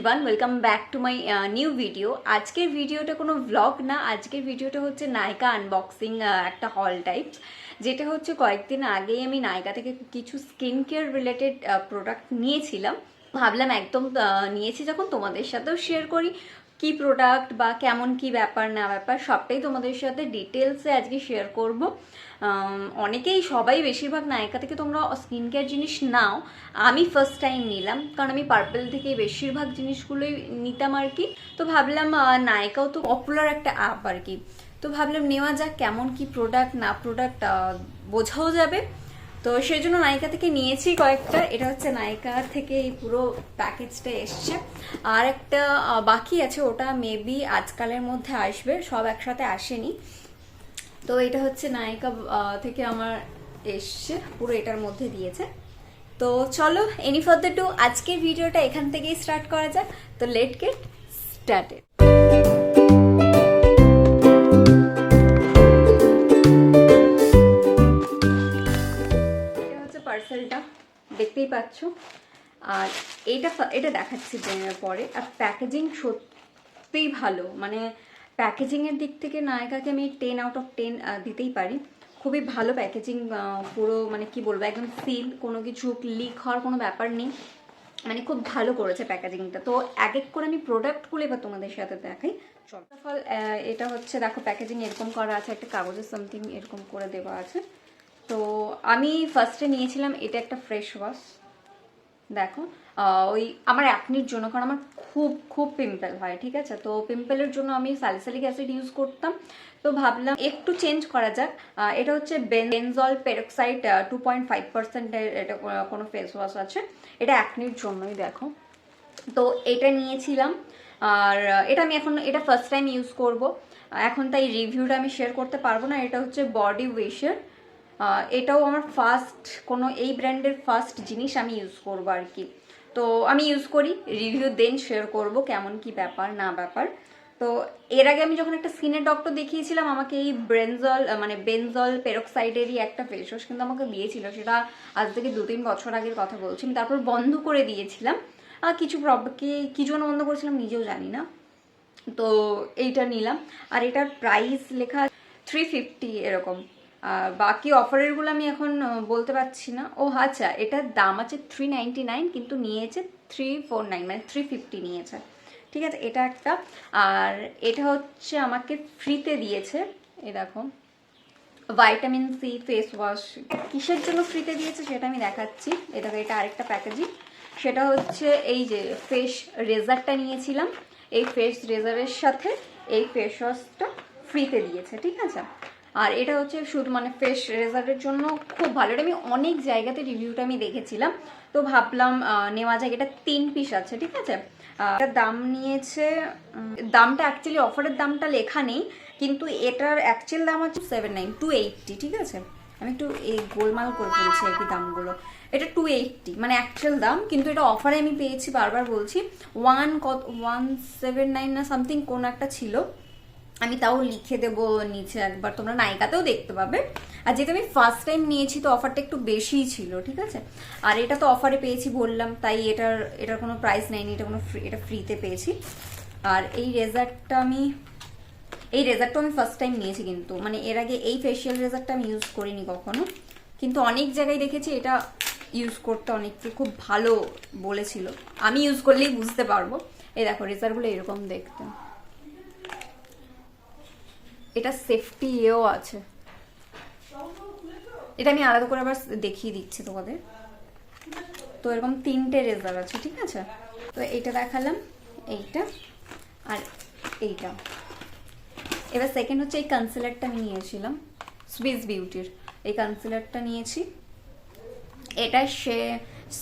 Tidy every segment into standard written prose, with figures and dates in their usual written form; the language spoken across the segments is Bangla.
Everyone, welcome back to my new video. আজকের ভিডিওটা কোনো ব্লগ না, আজকের ভিডিওটা হচ্ছে নাইকা আনবক্সিং, একটা হল টাইপস। যেটা হচ্ছে কয়েকদিন আগেই আমি নাইকা থেকে কিছু স্কিন কেয়ার রিলেটেড প্রোডাক্ট নিয়েছিলাম। ভাবলাম একদম নিয়েছি যখন তোমাদের সাথেও শেয়ার করি কি প্রোডাক্ট বা কেমন কি ব্যাপার না ব্যাপার সবটাই তোমাদের সাথে ডিটেলসে আজকে শেয়ার করব। অনেকেই সবাই বেশিরভাগ নাইকা থেকে তোমরা স্কিন কেয়ার জিনিস নাও, আমি ফার্স্ট টাইম নিলাম কারণ আমি পার্পল থেকে বেশিরভাগ জিনিসগুলোই নিতাম আর কি। তো ভাবলাম নাইকাও তো পপুলার একটা অ্যাপ আর কি, তো ভাবলাম নেওয়া যাক কেমন কি প্রোডাক্ট না প্রোডাক্ট বোঝাও যাবে। তো সেই জন্য নাইকা থেকে নিয়েছি কয়েকটা। এটা হচ্ছে নাইকা থেকে এই পুরো প্যাকেজটা এসছে, আর একটা বাকি আছে, ওটা মেবি আজকালের মধ্যে আসবে, সব একসাথে আসেনি। তো এটা হচ্ছে নাইকা থেকে আমার এসছে, পুরো এটার মধ্যে দিয়েছে। তো চলো এনি ফার্দার টু আজকের ভিডিওটা এখান থেকেই স্টার্ট করা যাক। তো লেট গেট স্টার্টেড। পার্সেলটা দেখতেই পাচ্ছ, আর এটা দেখাচ্ছি পরে। আর প্যাকেজিং সত্যিই ভালো, মানে প্যাকেজিংয়ের দিক থেকে নায়িকাকে আমি 10 আউট অফ 10 দিতেই পারি। খুবই ভালো প্যাকেজিং, পুরো মানে কি বলবো, একদম সিল, কোনো কিছু লিক হওয়ার কোনো ব্যাপার নেই, মানে খুব ভালো করেছে প্যাকেজিংটা। তো এক এক করে আমি প্রোডাক্টগুলো এবার তোমাদের সাথে দেখাই। ফার্স্ট অফ অল এটা হচ্ছে, দেখো প্যাকেজিং এরকম করা আছে, একটা কাগজের সামথিং এরকম করে দেওয়া আছে। তো আমি ফার্স্টে নিয়েছিলাম এটা একটা ফ্রেশ ওয়াশ। দেখো ওই আমার অ্যাকনির জন্য, কারণ আমার খুব খুব পিম্পল হয়, ঠিক আছে। তো পিম্পলের জন্য আমি স্যালিসিলিক অ্যাসিড ইউজ করতাম, তো ভাবলাম একটু চেঞ্জ করা যাক। এটা হচ্ছে বেনজল পেরক্সাইড 2.5%-এর এটা কোনো ফেস ওয়াশ আছে, এটা অ্যাকনির জন্যই। দেখো তো এটা নিয়েছিলাম, আর এটা আমি এখন এটা ফার্স্ট টাইম ইউজ করব এখন, তাই রিভিউটা আমি শেয়ার করতে পারবো না। এটা হচ্ছে বডি ওয়াশের, এটাও আমার ফার্স্ট কোনো এই ব্র্যান্ডের ফার্স্ট জিনিস আমি ইউজ করবো আর কি। তো আমি ইউজ করি, রিভিউ দেন শেয়ার করব কেমন কি ব্যাপার না ব্যাপার। তো এর আগে আমি যখন একটা স্কিনের ডক্টর দেখিয়েছিলাম, আমাকে এই বেনজল পেরক্সাইডেরই একটা ফেস ওয়াশ কিন্তু আমাকে দিয়েছিল, সেটা আজ থেকে 2-3 বছর আগের কথা বলছি। আমি তারপর বন্ধ করে দিয়েছিলাম, কিছু কি জন্য বন্ধ করেছিলাম নিজেও জানি না। তো এইটা নিলাম, আর এটার প্রাইস লেখা 350 এরকম। বাকি অফারেরগুলো আমি এখন বলতে পারছি না। ও আচ্ছা, এটার দাম আছে 399, কিন্তু নিয়েছে 349, মানে 350 নিয়েছে, ঠিক আছে। এটা একটা, আর এটা হচ্ছে আমাকে ফ্রিতে দিয়েছে। এ দেখো ভাইটামিন সি ফেস ওয়াশ, কিসের জন্য ফ্রিতে দিয়েছে সেটা আমি দেখাচ্ছি। এ দেখো এটা আরেকটা প্যাকেজিং, সেটা হচ্ছে এই যে ফেস রেজারটা নিয়েছিলাম, এই ফেস রেজারের সাথে এই ফেস ওয়াশটা ফ্রিতে দিয়েছে, ঠিক আছে। আর এটা হচ্ছে শুধু মানে ফেস রেজারের জন্য খুব ভালো, এটা আমি অনেক জায়গাতে রিভিউটা আমি দেখেছিলাম, তো ভাবলাম নেওয়া যায়। এটা 3 পিস আছে, ঠিক আছে। এটার দাম নিয়েছে, দামটা অ্যাকচুয়ালি অফারের দামটা লেখা নেই, কিন্তু এটার অ্যাকচুয়াল দাম হচ্ছে 280, ঠিক আছে। আমি একটু এই গোলমাল করে ফেলছি আর কি দামগুলো। এটা 280 মানে অ্যাকচুয়াল দাম, কিন্তু এটা অফারে আমি পেয়েছি, বারবার বলছি 179 না সামথিং কোন একটা ছিল, আমি তাও লিখে দেবো নিচে, একবার তোমরা নাইকাতেও দেখতে পাবে। আর যেহেতু আমি ফার্স্ট টাইম নিয়েছি, তো অফারটা একটু বেশিই ছিল, ঠিক আছে। আর এটা তো অফারে পেয়েছি বললাম, তাই এটার কোনো প্রাইস নেয়নি, এটা ফ্রিতে পেয়েছি। আর এই রেজারটা আমি ফার্স্ট টাইম নিয়েছি, কিন্তু মানে এর আগে এই ফেসিয়াল রেজারটা আমি ইউজ করিনি কখনো, কিন্তু অনেক জায়গায় দেখেছি এটা ইউজ করতে অনেককে খুব ভালো বলেছিল, আমি ইউজ করলেই বুঝতে পারবো। এই দেখো রেজারগুলো এরকম দেখতে, এটা সেফটি এও আছে, এটা আমি আলাদা করে আবার দেখিয়ে দিচ্ছি তোমাদের। তো এরকম 3টে রেজার আছে, ঠিক আছে। তো এইটা দেখালাম, এইটা আর এইটা। এবার সেকেন্ড হচ্ছে এই কনসিলারটা আমি নিয়েছিলাম সুইস বিউটির, এই কনসিলারটা নিয়েছি। এটা সে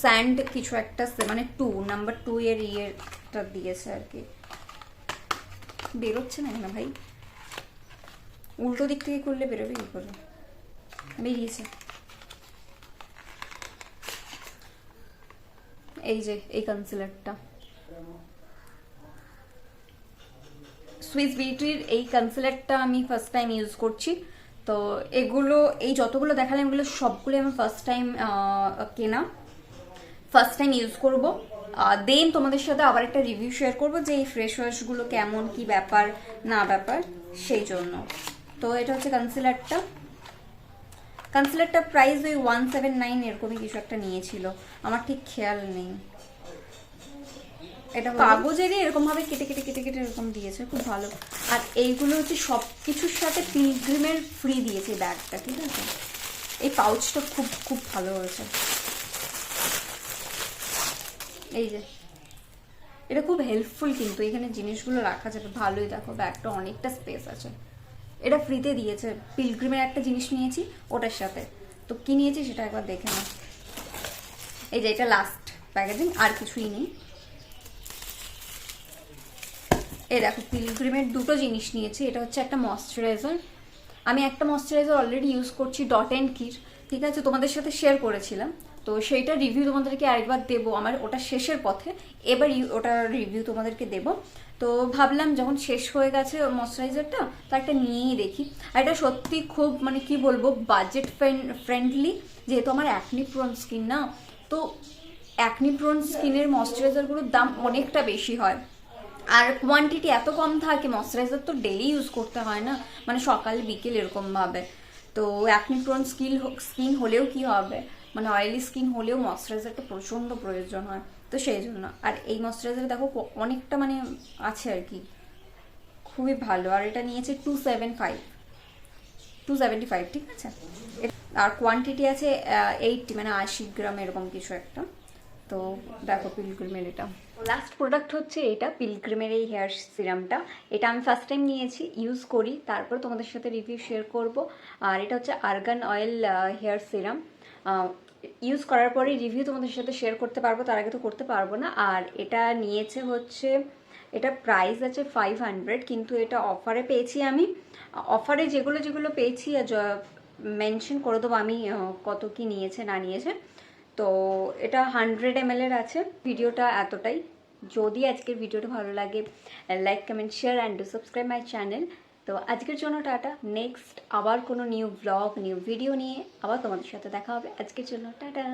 স্যান্ড কিছু একটা, মানে নাম্বার 2 এর ইয়েটা দিয়েছে আর কি। বেরোচ্ছে না কেন ভাই, উল্টো দিক থেকে করলে বেরোবে কি করে, বেরিয়েছে। এই যে এই কনসিলারটা, সুইস বিউটির এই কনসিলারটা আমি ফার্স্ট টাইম ইউজ করছি। তো এগুলো এই যতগুলো দেখালাম এগুলো সবগুলো আমার ফার্স্ট টাইম কেনা, ফার্স্ট টাইম ইউজ করব। দেন তোমাদের সাথে আবার একটা রিভিউ শেয়ার করবো যে এই ফ্রেশ ওয়াশগুলো কেমন, কি ব্যাপার না ব্যাপার, সেই জন্য। তো এটা হচ্ছে কনসিলারটা প্রাইস ওই 179 এরকমই কিছু একটা নিয়েছিল, আমার ঠিক খেয়াল নেই। এটা কাগজেরই এরকম ভাবে কেটে কেটে কেটে কেটে এরকম দিয়েছে, খুব ভালো। আর এইগুলো হচ্ছে সব কিছুর সাথে পিলগ্রিমের ফ্রি দিয়েছে ব্যাগটা, ঠিক আছে। এই পাউচটা খুব খুব ভালো হয়েছে, এই যে এটা খুব হেল্পফুল, কিন্তু এখানে জিনিসগুলো রাখা যাবে ভালোই। দেখো ব্যাগটা অনেকটা স্পেস আছে, এটা ফ্রিতে দিয়েছে। পিলগ্রিমের একটা জিনিস নিয়েছি ওটার সাথে, তো কি নিয়েছি সেটা একবার দেখে নাও। এই যে এটা লাস্ট প্যাকেজিং, আর কিছুই নেই। এই দেখো পিলগ্রিমের দুটো জিনিস নিয়েছি, এটা হচ্ছে একটা ময়শ্চারাইজার। আমি একটা ময়শ্চারাইজার অলরেডি ইউজ করছি, ডট অ্যান্ড কির, ঠিক আছে, তোমাদের সাথে শেয়ার করেছিলাম। তো সেইটা রিভিউ তোমাদেরকে আরেকবার দেবো, আমার ওটা শেষের পথে, এবার ওটা রিভিউ তোমাদেরকে দেবো। তো ভাবলাম যখন শেষ হয়ে গেছে ময়শ্চারাইজারটা, তো একটা নিয়েই দেখি। আর এটা সত্যি খুব মানে কি বলবো, বাজেট ফ্রেন্ডলি, যেহেতু আমার অ্যাকনি প্রোন স্কিন না, তো অ্যাকনি প্রোন স্কিনের ময়শ্চারাইজারগুলোর দাম অনেকটা বেশি হয়, আর কোয়ান্টিটি এত কম থাকে। ময়শ্চারাইজার তো ডেলি ইউজ করতে হয় না, মানে সকাল বিকেল এরকম ভাবে। তো অ্যাকনি প্রোন স্কিন হলেও কি হবে, মানে অয়েলি স্কিন হলেও ময়শ্চারাইজারটা প্রচন্ড প্রয়োজন হয়, তো সেই জন্য। আর এই ময়শ্চারাইজার দেখো অনেকটা মানে আছে আর কি, খুবই ভালো। আর এটা নিয়েছে 275, ঠিক আছে। আর কোয়ান্টিটি আছে 80, মানে 80 গ্রাম এরকম কিছু একটা। তো দেখো পিলগ্রিমের এটা লাস্ট প্রোডাক্ট হচ্ছে এটা, পিলগ্রিমের এই হেয়ার সিরামটা। এটা আমি ফার্স্ট টাইম নিয়েছি, ইউজ করি, তারপর তোমাদের সাথে রিভিউ শেয়ার করব। আর এটা হচ্ছে argan oil hair serum. Use করার পরে রিভিউ তোমাদের সাথে শেয়ার করতে পারবো, তার আগে তো করতে পারবো না। আর এটা নিয়েছে হচ্ছে, এটা প্রাইস আছে 500, কিন্তু এটা অফারে পেয়েছি আমি। অফারে যেগুলো যেগুলো পেয়েছি মেনশন করে দেবো আমি কত কি নিয়েছে না নিয়েছে। তো এটা 100 ml এর আছে। ভিডিওটা এতটাই। যদি আজকের ভিডিওটা ভালো লাগে, like comment share and do subscribe my channel. তো আজকের জন্য টাটা, নেক্সট আবার কোনো নিউ ব্লগ নিউ ভিডিও নিয়ে আবার তোমাদের সাথে দেখা হবে। আজকের জন্য টাটা।